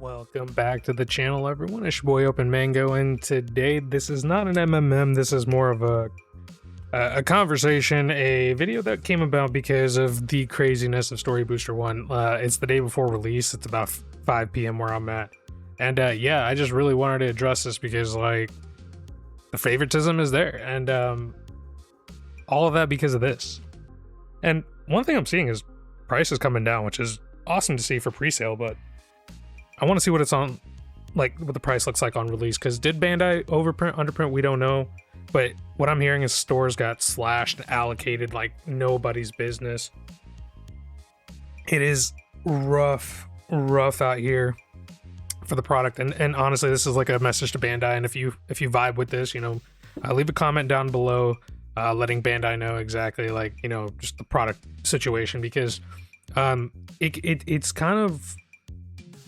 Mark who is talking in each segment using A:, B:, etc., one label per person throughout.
A: Welcome back to the channel, everyone. It's your boy Open Mango, and today this is not an MMM. This is more of a conversation, a video that came about because of the craziness of Story Booster 1. It's the day before release. It's about 5 p.m. where I'm at, and yeah, I just really wanted to address this because like the favoritism is there, and all of that because of this. And one thing I'm seeing is prices coming down, which is awesome to see for pre-sale, but I want to see what it's on, like what the price looks like on release, because did Bandai overprint, underprint? We don't know. But what I'm hearing is stores got slashed, allocated like nobody's business. It is rough out here for the product. And honestly, this is like a message to Bandai. And if you vibe with this, leave a comment down below, letting Bandai know exactly like, just the product situation, because it's kind of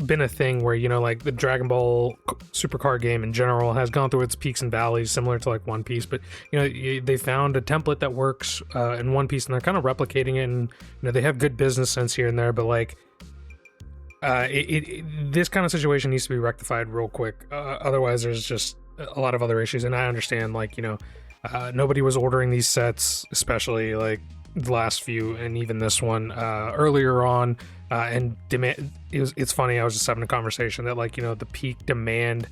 A: been a thing where like the Dragon Ball Super card game in general has gone through its peaks and valleys similar to like One Piece, but they found a template that works in One Piece and they're kind of replicating it, and they have good business sense here and there, but like this kind of situation needs to be rectified real quick, otherwise there's just a lot of other issues. And I understand like nobody was ordering these sets, especially like the last few and even this one earlier on, and demand. It's funny, I was just having a conversation that like the peak demand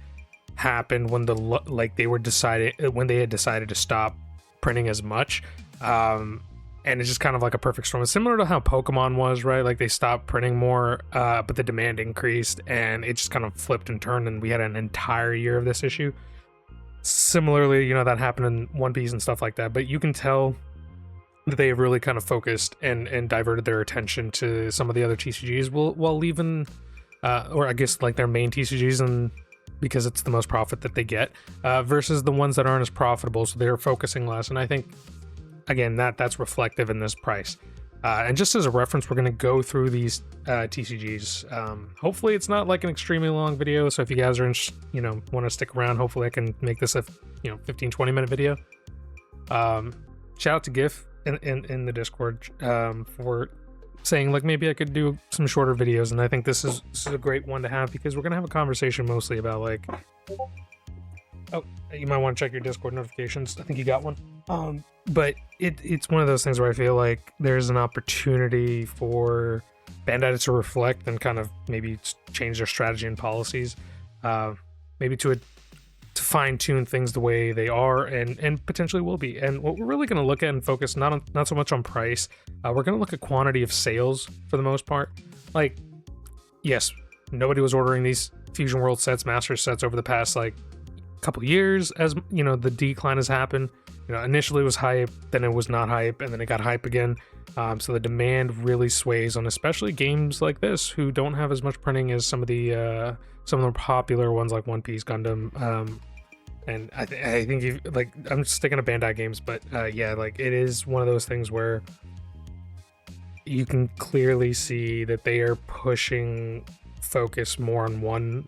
A: happened when when they had decided to stop printing as much, and it's just kind of like a perfect storm. It's similar to how Pokemon was, right? Like they stopped printing more, but the demand increased, and it just kind of flipped and turned, and we had an entire year of this issue. Similarly, that happened in One Piece and stuff like that, but you can tell that they have really kind of focused and diverted their attention to some of the other TCGs while leaving, or I guess like their main TCGs, and because it's the most profit that they get, versus the ones that aren't as profitable, so they're focusing less. And I think, again, that's reflective in this price. And just as a reference, we're going to go through these TCGs. Hopefully it's not like an extremely long video, so if you guys are want to stick around, hopefully I can make this a 15-20 minute video. Shout out to GIF in the Discord for saying like maybe I could do some shorter videos, and I think this is a great one to have, because we're gonna have a conversation mostly about like, oh, you might want to check your Discord notifications. I think you got one. But it's one of those things where I feel like there's an opportunity for Bandai to reflect and kind of maybe change their strategy and policies, maybe to fine-tune things the way they are and potentially will be. And what we're really going to look at and focus not so much on price, we're going to look at quantity of sales for the most part. Like, yes, nobody was ordering these Fusion World sets, Masters sets over the past like couple years, as the decline has happened. Initially it was hype, then it was not hype, and then it got hype again. So the demand really sways on especially games like this who don't have as much printing as some of the popular ones like One Piece, Gundam, and I think I'm sticking to Bandai games, but yeah, like it is one of those things where you can clearly see that they are pushing focus more on one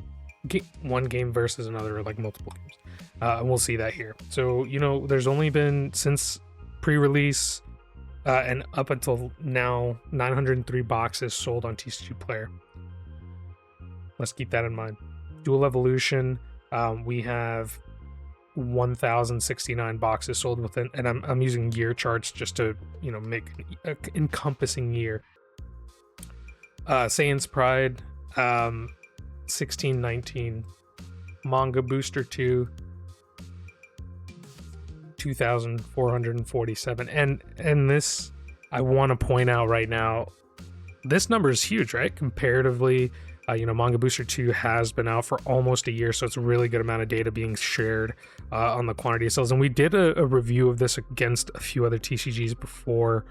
A: game versus another, or like multiple games. And we'll see that here. So there's only been, since pre-release and up until now, 903 boxes sold on TCG Player. Let's keep that in mind. Dual Evolution, we have 1,069 boxes sold within, and I'm using year charts just to make an encompassing year. Saiyan's Pride, 1619. Manga Booster 2, 2,447. And this, I want to point out right now, this number is huge, right? Comparatively, Manga Booster 2 has been out for almost a year, so it's a really good amount of data being shared on the quantity of sales. And we did a review of this against a few other TCGs before,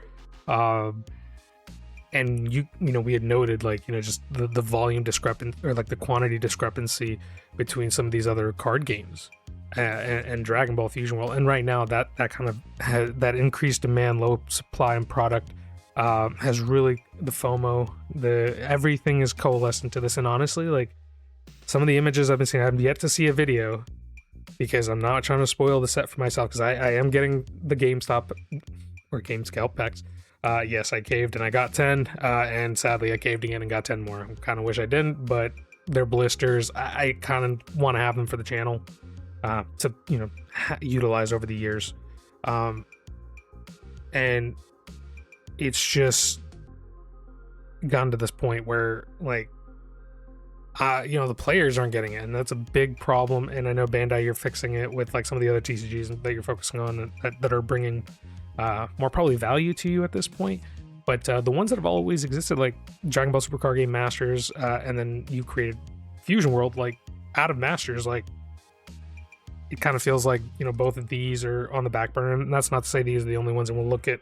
A: and we had noted like just the volume discrepancy, or like the quantity discrepancy between some of these other card games and Dragon Ball Fusion World. And right now that kind of that increased demand, low supply and product has really, the FOMO, everything is coalescing to this. And honestly, like some of the images I've been seeing, I've yet to see a video because I'm not trying to spoil the set for myself, because I am getting the GameStop or GameScalp packs. Yes, I caved and I got 10, and sadly I caved again and got 10 more. I kind of wish I didn't, but their blisters. I kind of want to have them for the channel to utilize over the years, and it's just gotten to this point where like the players aren't getting it, and that's a big problem. And I know Bandai, you're fixing it with like some of the other TCGs that you're focusing on that are bringing more probably value to you at this point. But the ones that have always existed, like Dragon Ball Super Card Game Masters, and then you created Fusion World, like out of Masters, like it kind of feels like both of these are on the back burner. And that's not to say these are the only ones, and we'll look at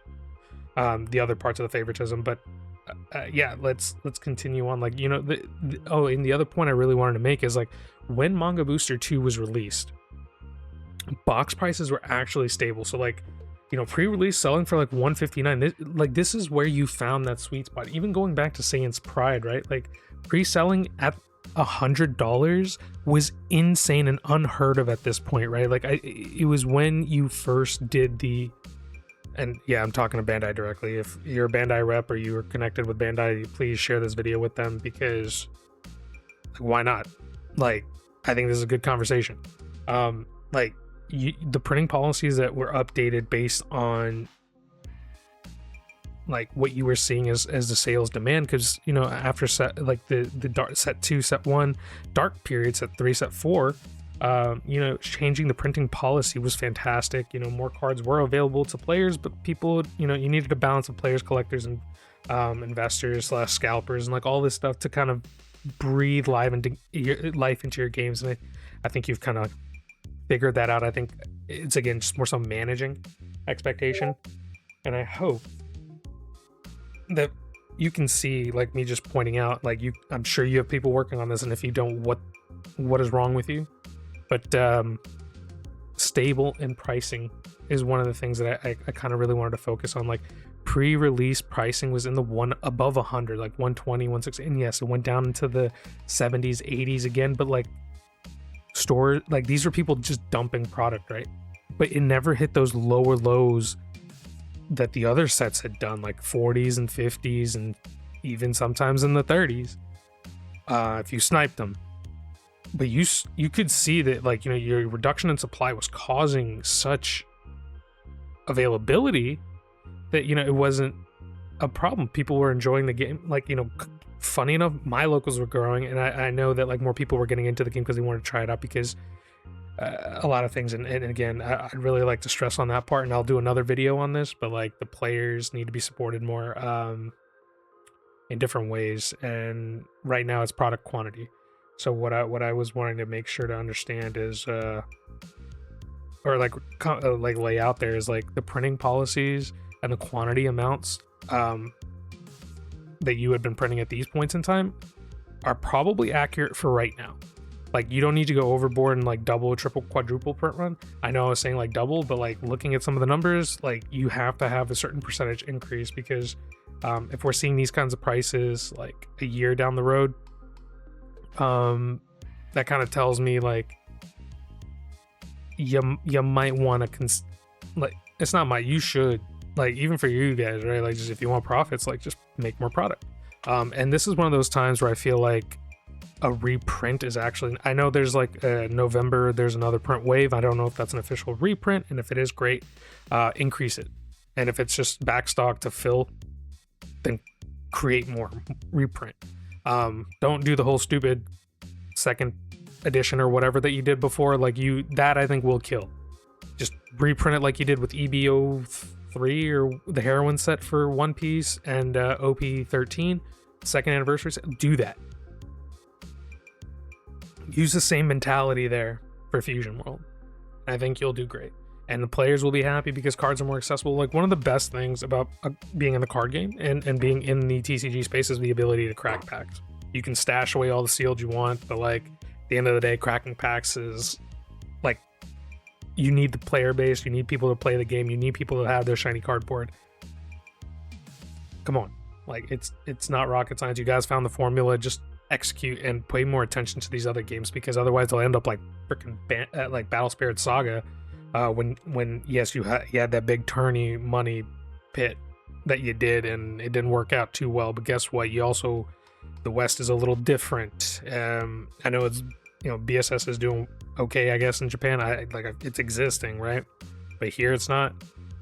A: the other parts of the favoritism. But yeah, let's continue on. Like and the other point I really wanted to make is like when Manga Booster 2 was released, box prices were actually stable. So like pre-release selling for like $159. This is where you found that sweet spot. Even going back to Saiyans Pride, right? Like pre-selling at $100 was insane and unheard of at this point, right? Like it was when you first did the. And yeah, I'm talking to Bandai directly. If you're a Bandai rep or you are connected with Bandai, please share this video with them, because why not? Like, I think this is a good conversation. The printing policies that were updated based on like what you were seeing as the sales demand, because after set like the dark set 2, set 1, dark period, set 3, set 4, changing the printing policy was fantastic. More cards were available to players, but people, you needed a balance of players, collectors, and investors / scalpers, and like all this stuff to kind of breathe life into your games. And I think you've kind of figured that out. I think it's again just more so managing expectation, and I hope that you can see, like me just pointing out, like I'm sure you have people working on this, and if you don't, what is wrong with you? But stable in pricing is one of the things that I kind of really wanted to focus on. Like pre-release pricing was in the above 100, like 120, 160, and yes, it went down into the 70s, 80s again. But like store, like these were people just dumping product, right? But it never hit those lower lows that the other sets had done, like 40s and 50s, and even sometimes in the 30s, if you sniped them. But you could see that like your reduction in supply was causing such availability that it wasn't a problem. People were enjoying the game. Like funny enough, my locals were growing, and I know that like more people were getting into the game because they wanted to try it out, because a lot of things, and again, I'd really like to stress on that part, and I'll do another video on this, but like the players need to be supported more in different ways, and right now it's product quantity. So what I was wanting to make sure to understand is or like lay out there is like the printing policies and the quantity amounts that you had been printing at these points in time are probably accurate for right now. Like you don't need to go overboard and like double, triple, quadruple print run. I know I was saying like double, but like looking at some of the numbers, like you have to have a certain percentage increase, because if we're seeing these kinds of prices like a year down the road, that kind of tells me like you might want to like it's not my you should, like even for you guys, right? Like just if you want profits, like just make more product. And this is one of those times where I feel like a reprint is actually, I know there's like November there's another print wave. I don't know if that's an official reprint, and if it is, great, increase it. And if it's just backstock to fill, then create more reprint. Don't do the whole stupid second edition or whatever that you did before. Like that I think will kill. Just reprint it like you did with EBO3 or the heroine set for One Piece and OP13 second anniversary set. Do that. Use the same mentality there for Fusion World. I think you'll do great, and the players will be happy because cards are more accessible. Like one of the best things about being in the card game and being in the TCG space is the ability to crack packs. You can stash away all the sealed you want, but like at the end of the day, cracking packs is like, you need the player base, you need people to play the game, you need people to have their shiny cardboard. Come on, like it's not rocket science. You guys found the formula. Just execute and pay more attention to these other games, because otherwise they'll end up like freaking like Battle Spirit Saga, when yes, you had that big tourney money pit that you did and it didn't work out too well, but guess what, you also the West is a little different. I know it's, BSS is doing okay, I guess, in Japan. It's existing, right? But here it's not.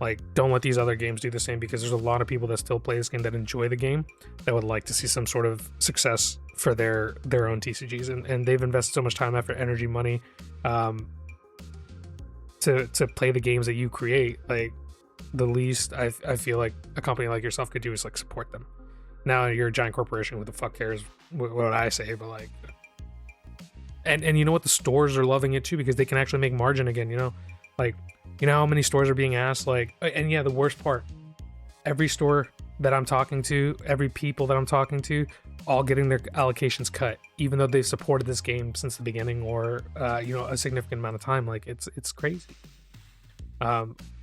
A: Like, don't let these other games do the same, because there's a lot of people that still play this game, that enjoy the game, that would like to see some sort of success for their own TCGs, and they've invested so much time, effort, energy, money, to play the games that you create. Like, the least I feel like a company like yourself could do is like support them. Now you're a giant corporation, who the fuck cares what I say? But like, and you know what, the stores are loving it too, because they can actually make margin again. Like, you know how many stores are being asked, like, and yeah, the worst part, every store that I'm talking to, every people that I'm talking to, all getting their allocations cut, even though they've supported this game since the beginning, or a significant amount of time. Like, it's crazy.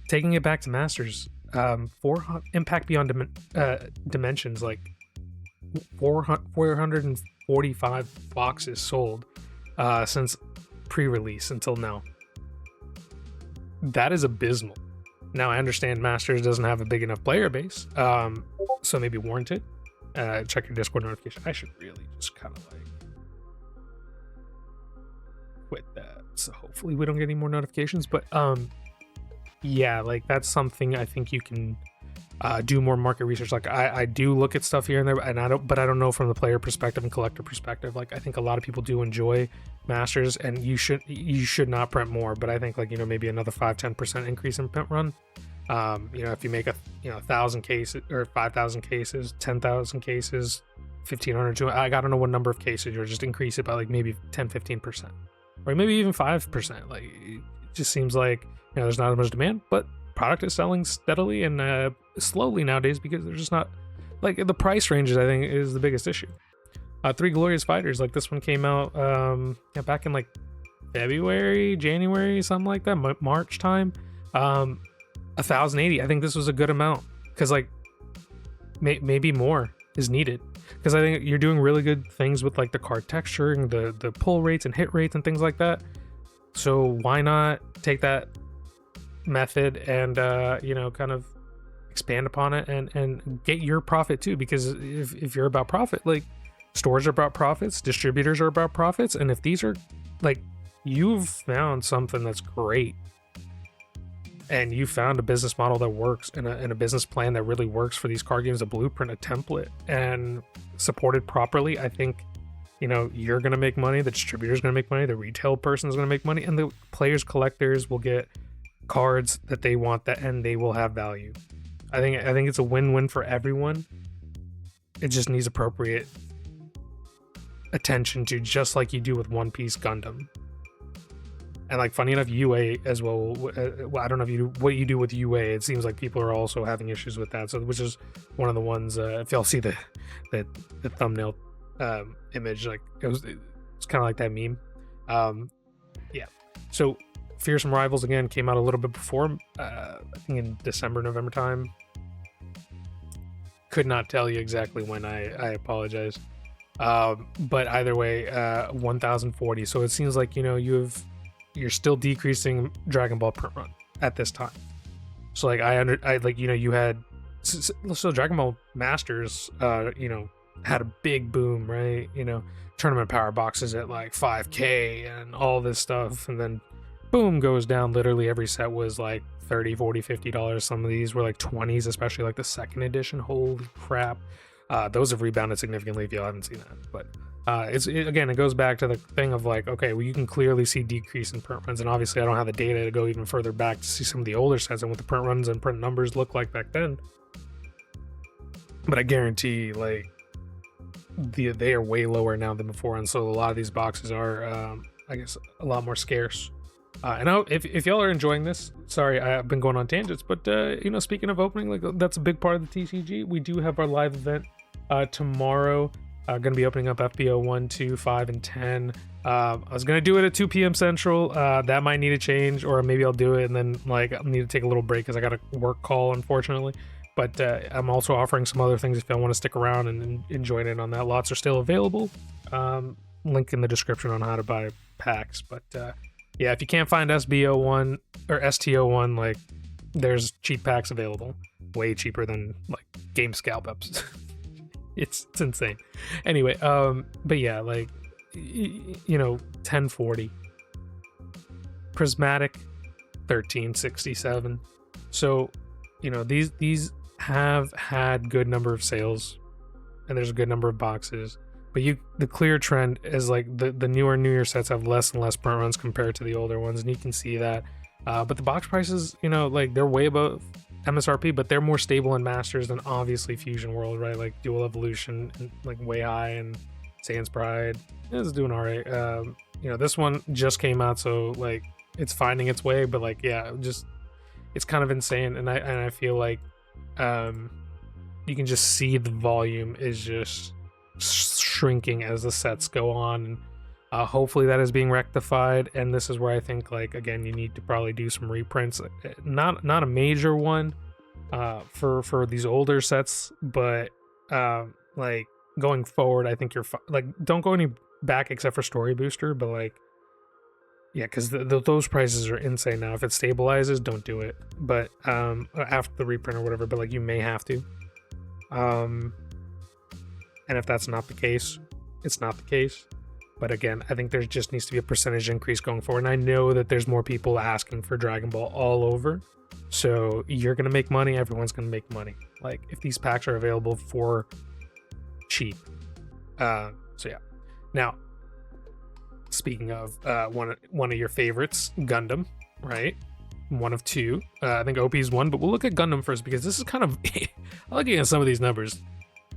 A: Taking it back to Masters, for Impact Beyond Dimensions, like 445 boxes sold since pre-release until now. That is abysmal. Now, I understand Masters doesn't have a big enough player base, so maybe warranted. Check your Discord notification. I should really just kind of like quit that, so hopefully we don't get any more notifications. But yeah, like, that's something I think you can do more market research. Like, I do look at stuff here and there, and I don't know from the player perspective and collector perspective. Like, I think a lot of people do enjoy Masters, and you should not print more, but I think, like, maybe another 5-10% increase in print run. If you make 1,000 cases or 5,000 cases, 10,000 cases, 1,500, 200, I gotta know what number of cases, or just increase it by like maybe 10-15%, or maybe even 5%. Like, it just seems like there's not as much demand, but product is selling steadily and slowly nowadays, because there's just not, like, the price ranges, I think, is the biggest issue. Three Glorious Fighters, like, this one came out back in like February, January, something like that, March time. 1,080. I think this was a good amount, because like maybe more is needed, because I think you're doing really good things with like the card texturing, the pull rates and hit rates and things like that. So why not take that method and kind of expand upon it and get your profit too? Because if you're about profit, like, stores are about profits, distributors are about profits, and if these are, like, you've found something that's great, and you found a business model that works, and a business plan that really works for these card games, a blueprint, a template, and supported properly, I think you're gonna make money, the distributor's gonna make money, the retail person is gonna make money, and the players, collectors will get cards that they want, and they will have value. I think it's a win-win for everyone. It just needs appropriate attention to, just like you do with One Piece, Gundam, and like, funny enough, UA as well. I don't know what you do with UA. It seems like people are also having issues with that. So, which is one of the ones. If y'all see the thumbnail image, like, it's kind of like that meme. Yeah. So, Fearsome Rivals again came out a little bit before. I think in December, November time. Could not tell you exactly when. I apologize. But either way, 1,040. So it seems like you're still decreasing Dragon Ball print run at this time. So like you had, so Dragon Ball Masters had a big boom, right? Tournament power boxes at like 5K and all this stuff, and then boom, goes down. Literally every set was like $30, $40, $50. Some of these were like 20s, especially like the second edition. Holy crap. Those have rebounded significantly if you haven't seen that. But it goes back to the thing of like, okay, well, you can clearly see decrease in print runs, and obviously I don't have the data to go even further back to see some of the older sets and what the print runs and print numbers look like back then. But I guarantee, like, they are way lower now than before, and so a lot of these boxes are, I guess, a lot more scarce. And if y'all are enjoying this, sorry, I've been going on tangents, but speaking of opening, like, that's a big part of the TCG. We do have our live event tomorrow. Going to be opening up FBO 1, 2, 5, and 10. I was going to do it at 2 p.m. Central. That might need to change, or maybe I'll do it and then like I need to take a little break because I got a work call, unfortunately. But I'm also offering some other things if y'all want to stick around and join in on that. Lots are still available. Link in the description on how to buy packs. But yeah, if you can't find SBO1 or STO1, like, there's cheap packs available. Way cheaper than like Game Scalp ups. It's insane. Anyway, but yeah, like 1040 prismatic 1367. So, these have had good number of sales, and there's a good number of boxes. But the clear trend is like the newer sets have less and less print runs compared to the older ones, and you can see that. But the box prices, like they're way above MSRP, but they're more stable in Masters than obviously Fusion World, right? Like Dual Evolution, like way high, and Sans Pride is doing all right. This one just came out, so like it's finding its way, but like yeah, just it's kind of insane, and I feel like you can just see the volume is just shrinking as the sets go on. And hopefully that is being rectified, and this is where I think, like, again, you need to probably do some reprints, not a major one for these older sets, but like going forward, I think you're like, don't go any back except for Story Booster, but like yeah, because those prices are insane now. If it stabilizes, don't do it, but after the reprint or whatever, but like you may have to, and if that's not the case, it's not the case. But again, I think there just needs to be a percentage increase going forward. And I know that there's more people asking for Dragon Ball all over. So you're going to make money. Everyone's going to make money. Like, if these packs are available for cheap. So yeah. Now, speaking of one of your favorites, Gundam, right? One of two. I think OP is one, but we'll look at Gundam first, because this is kind of... looking at some of these numbers,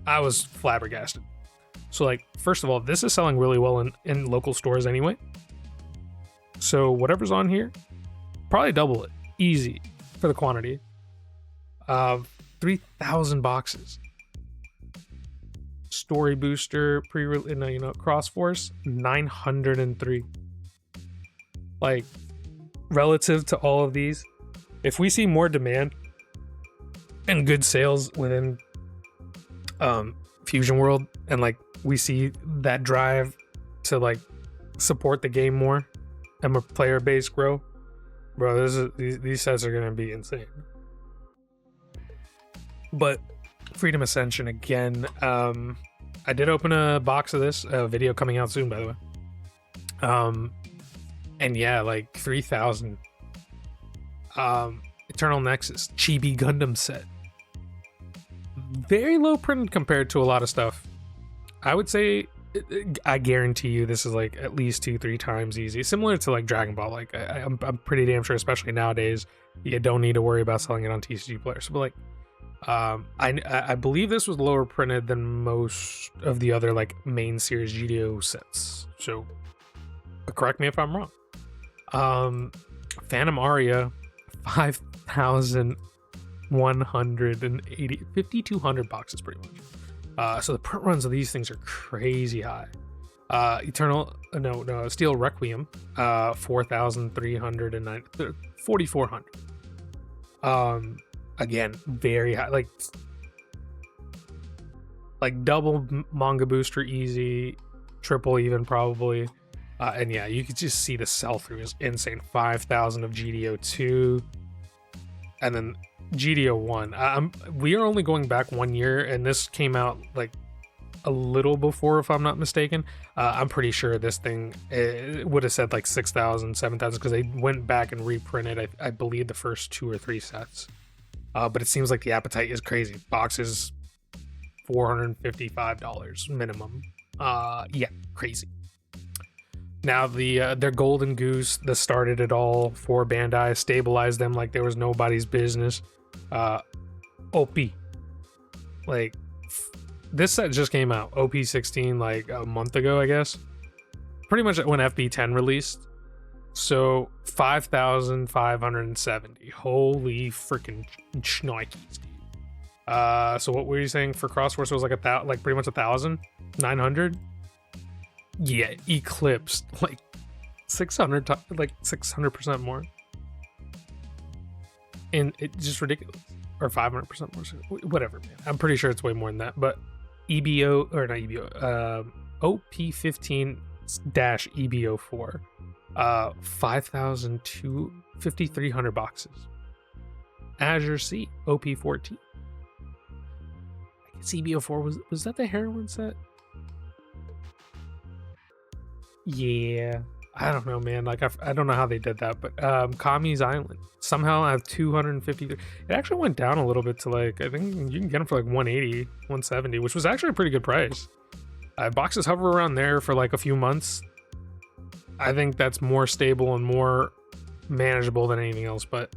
A: I was flabbergasted. So, like, first of all, this is selling really well in local stores anyway. So whatever's on here, probably double it. Easy for the quantity. 3,000 boxes. Story Booster, Cross Force, 903. Like, relative to all of these, if we see more demand and good sales within Fusion World, and like we see that drive to like support the game more and my player base grow, bro, these sets are gonna be insane. But Freedom Ascension again, I did open a box of this, a video coming out soon, by the way. And yeah, like 3,000. Eternal Nexus Chibi Gundam set, very low printed compared to a lot of stuff. I would say, I guarantee you this is like at least 2-3 times easy, similar to like Dragon Ball. Like I'm pretty damn sure, especially nowadays, you don't need to worry about selling it on TCG players. But like I believe this was lower printed than most of the other like main series GDO sets, so correct me if I'm wrong. Phantom Aria, 5,180, 5,200 boxes pretty much. So the print runs of these things are crazy high. Steel Requiem, 4,309, 4,400. Again, very high, like double Manga Booster easy, triple even probably. And yeah, you could just see the sell-through is insane. 5,000 of GDO2, and then GDO1. We are only going back 1 year, and this came out like a little before, if I'm not mistaken. I'm pretty sure this thing, it would have said like 6,000, 7,000, because they went back and reprinted, I believe, the first 2 or 3 sets. But it seems like the appetite is crazy. Boxes, $455 minimum. Yeah, crazy. Now their Golden Goose that started it all for Bandai, stabilized them like there was nobody's business. OP, like this set just came out, OP16, like a month ago, I guess, pretty much when FB10 released. So 5,570. Holy freaking shnikes, dude. So what were you saying for Crossforce was like pretty much 1,900? Yeah, eclipsed like 600, like 600% more, and it's just ridiculous. Or 500% more, whatever, man. I'm pretty sure it's way more than that. But EBO, or not EBO, OP15-EBO4, 5,300 boxes. Azure Sea, OP14. CBO4 was that the heroin set? Yeah, I don't know, man. Like I don't know how they did that, but Kami's Island somehow I have 250. It actually went down a little bit to like I think you can get them for like 180, 170, which was actually a pretty good price. Boxes hover around there for like a few months. I think that's more stable and more manageable than anything else. But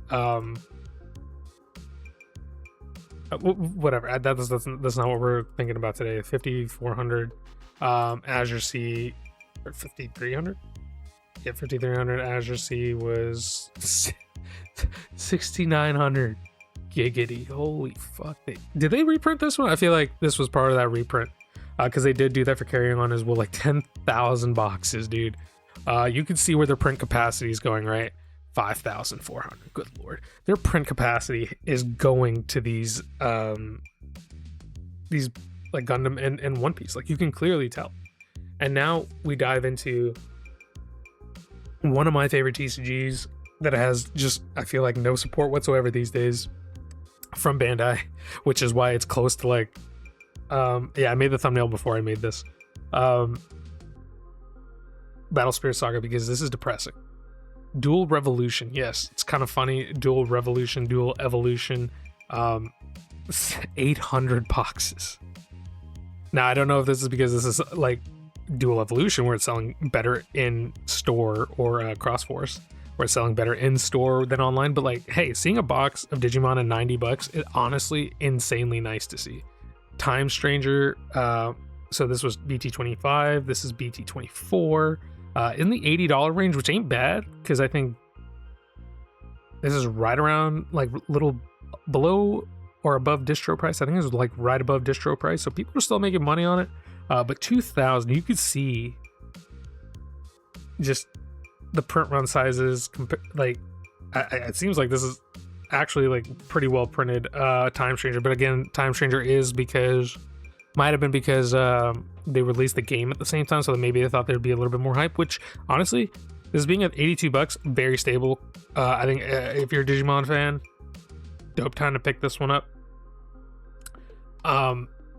A: whatever. That's not what we're thinking about today. 5400 Azure C, or 5300. Yeah, 5300 Azure C was 6900. Giggity. Holy fuck. Did they reprint this one? I feel like this was part of that reprint. Because they did do that for Carrying On as well, like 10,000 boxes, dude. You can see where their print capacity is going, right? 5,400. Good lord, their print capacity is going to these like Gundam and One Piece. Like you can clearly tell. And now we dive into one of my favorite TCGs that has just I feel like no support whatsoever these days from Bandai, which is why it's close to like. Yeah, I made the thumbnail before I made this. Battle Spirit Saga because this is depressing. Dual Revolution, yes, it's kind of funny. Dual Revolution, Dual Evolution, 800 boxes. Now I don't know if this is because this is like Dual Evolution where it's selling better in store or Cross Force where it's selling better in store than online. But like, hey, seeing a box of Digimon at $90 is honestly insanely nice to see. Time Stranger, so this was BT25, this is BT24, in the $80 range, which ain't bad because I think this is right around like little below or above distro price. I think it was like right above distro price, so people are still making money on it. But 2,000, you could see just the print run sizes. Like it seems like this is actually like pretty well printed Time Stranger, but again, Time Stranger is might have been because they released the game at the same time, so maybe they thought there'd be a little bit more hype, which honestly this being at $82, very stable. I think if you're a Digimon fan, dope time to pick this one up.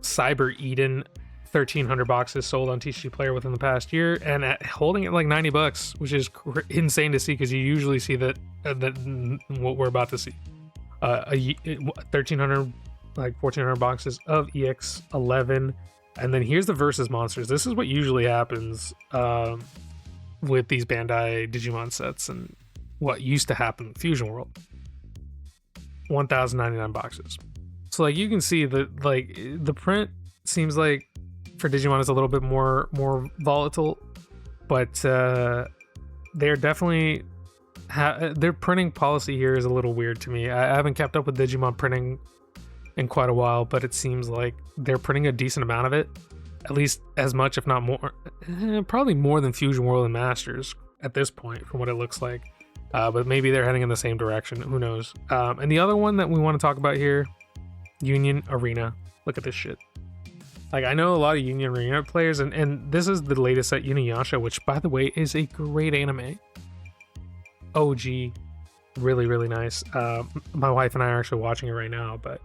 A: Cyber Eden, 1,300 boxes sold on TCG Player within the past year, and holding it like $90, which is insane to see because you usually see that what we're about to see. 1,300, like 1,400 boxes of EX11, and then here's the versus monsters. This is what usually happens with these Bandai Digimon sets, and what used to happen in Fusion World. 1,099 boxes. So like you can see that like the print seems like for Digimon is a little bit more volatile, but they're definitely their printing policy here is a little weird to me. I haven't kept up with Digimon printing in quite a while, but it seems like they're printing a decent amount of it, at least as much if not more, probably more than Fusion World and Masters at this point from what it looks like. But maybe they're heading in the same direction, who knows. And the other one that we want to talk about here, Union Arena. Look at this shit. Like, I know a lot of Union Arena players, and this is the latest set, Inuyasha, which, by the way, is a great anime. OG. Really, really nice. My wife and I are actually watching it right now, but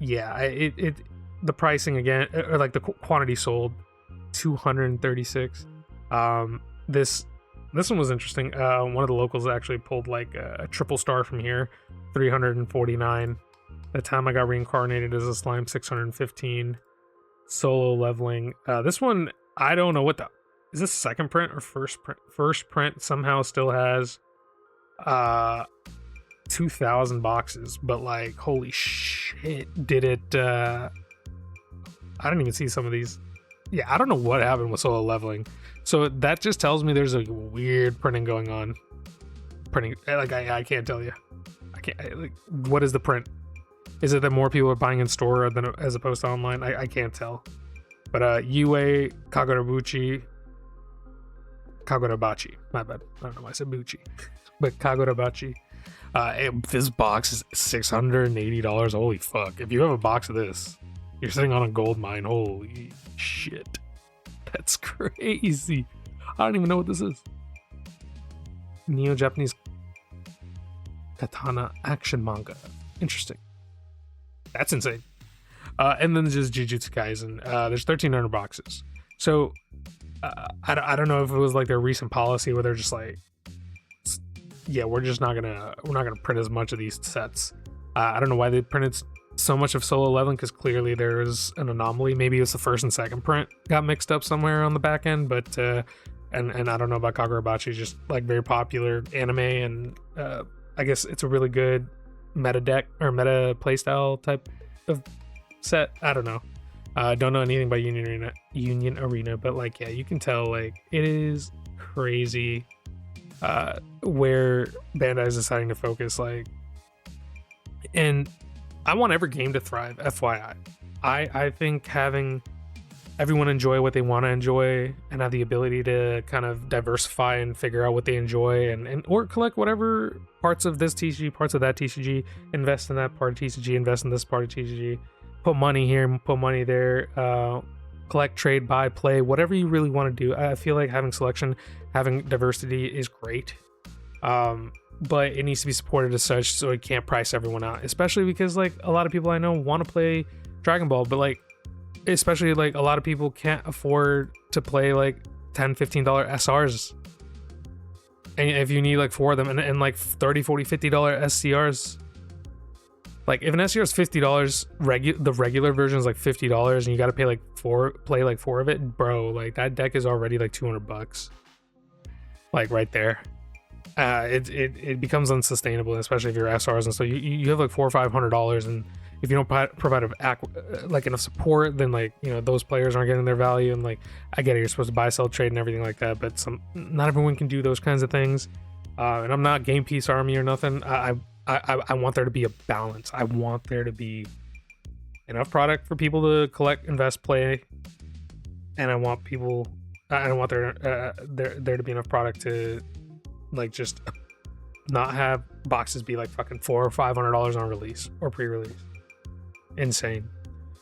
A: yeah, the pricing again, or like the quantity sold, 236. This one was interesting. One of the locals actually pulled like a triple star from here, 349. The time I got reincarnated as a slime, 615. Solo leveling. This one, I don't know what is this second print or first print? First print somehow still has 2,000 boxes, but like holy shit, did it? I didn't even see some of these. Yeah, I don't know what happened with solo leveling. So that just tells me there's a weird printing going on. Printing, like I can't tell you. Like, what is the print? Is it that more people are buying in store than as opposed to online? I can't tell. But Yue Kagurabachi, my bad. I don't know why I said Buchi. But Kagurabachi. This box is $680. Holy fuck. If you have a box of this, you're sitting on a gold mine. Holy shit. That's crazy. I don't even know what this is. Neo-Japanese katana action manga. Interesting. That's insane. And then just Jujutsu Kaisen. There's 1,300 boxes. So I don't know if it was like their recent policy where they're just like, yeah, we're not gonna print as much of these sets. I don't know why they printed so much of Solo 11, because clearly there is an anomaly. Maybe it was the first and second print got mixed up somewhere on the back end, but and I don't know about Kagurabachi, just like very popular anime, and I guess it's a really good meta deck or meta playstyle type of set. I don't know. Don't know anything about Union Arena, but like, yeah, you can tell like it is crazy where Bandai is deciding to focus. Like, and I want every game to thrive, FYI. I think having everyone enjoy what they want to enjoy and have the ability to kind of diversify and figure out what they enjoy, and or collect whatever parts of this TCG, parts of that TCG, invest in that part of TCG, invest in this part of TCG, put money here, put money there, collect, trade, buy, play, whatever you really want to do. I feel like having selection, having diversity is great. But it needs to be supported as such, so it can't price everyone out, especially because like a lot of people I know want to play Dragon Ball, but like especially like a lot of people can't afford to play like $10-15 SRs, and if you need like 4 of them, and like $30, $40, $50 SCRs, like if an SCR is $50, the regular version is like $50, and you got to pay like 4 of it, bro, like that deck is already like $200, like right there. It becomes unsustainable, especially if you're SRs, and so you have like $400 or $500, and if you don't provide like enough support, then like, you know, those players aren't getting their value. And like, I get it, you're supposed to buy, sell, trade, and everything like that, but not everyone can do those kinds of things. And I'm not game piece army or nothing. I want there to be a balance. I want there to be enough product for people to collect, invest, play, and I want there to be enough product to like just not have boxes be like fucking $400 or $500 on release or pre-release. Insane.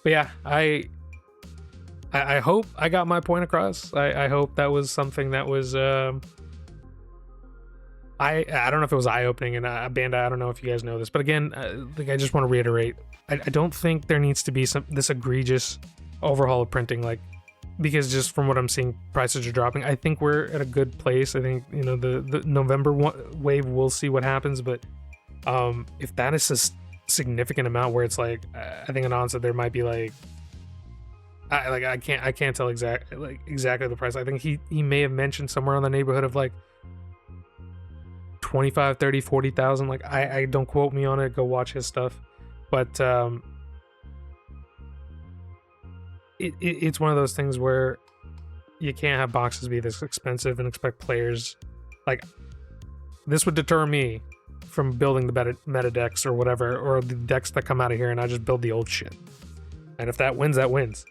A: But yeah, I hope I got my point across. I hope that was something that was I don't know if it was eye-opening, and Bandai, I don't know if you guys know this, but again, like, I just want to reiterate, I don't think there needs to be this egregious overhaul of printing, like, because just from what I'm seeing, prices are dropping. I think we're at a good place. I think, you know, the November wave, we'll see what happens, but if that is a significant amount where it's like, I think Anand said there might be like, I can't tell exactly the price. I think he may have mentioned somewhere in the neighborhood of like 25, 30, 40,000. Like, I don't quote me on it, go watch his stuff, but it's one of those things where you can't have boxes be this expensive and expect players, like, this would deter me from building the meta decks or whatever, or the decks that come out of here, and I just build the old shit. And if that wins, that wins.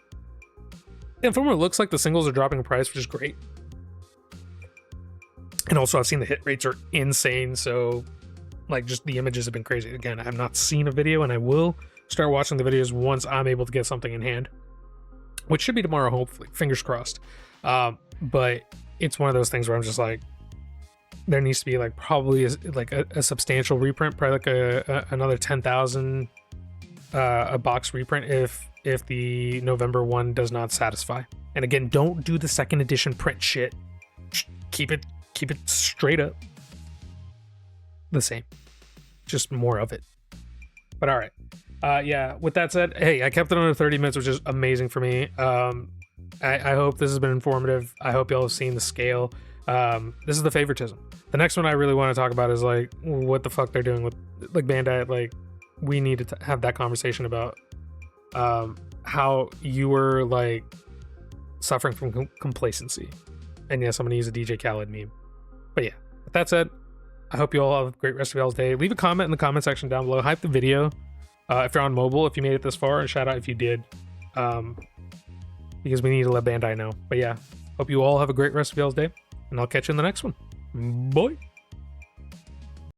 A: And from what it looks like, the singles are dropping in price, which is great. And also, I've seen the hit rates are insane, so like, just the images have been crazy. Again, I have not seen a video, and I will start watching the videos once I'm able to get something in hand, which should be tomorrow, hopefully, fingers crossed. But it's one of those things where I'm just like, there needs to be like probably a substantial reprint, probably like another 10,000 a box reprint if the November one does not satisfy. And again, don't do the second edition print shit. Keep it straight up the same, just more of it. But all right. Yeah, with that said, hey, I kept it under 30 minutes, which is amazing for me. I hope this has been informative. I hope y'all have seen the scale. This is the favoritism. The next one I really want to talk about is like what the fuck they're doing with like Bandai. Like, we need to have that conversation about how you were like suffering from complacency. And yes, I'm gonna use a DJ Khaled meme. But yeah, with that said, I hope you all have a great rest of y'all's day. Leave a comment in the comment section down below. Hype the video. If you're on mobile, if you made it this far, and shout out if you did, because we need to let Bandai know. But yeah, hope you all have a great rest of y'all's day, and I'll catch you in the next one. Bye.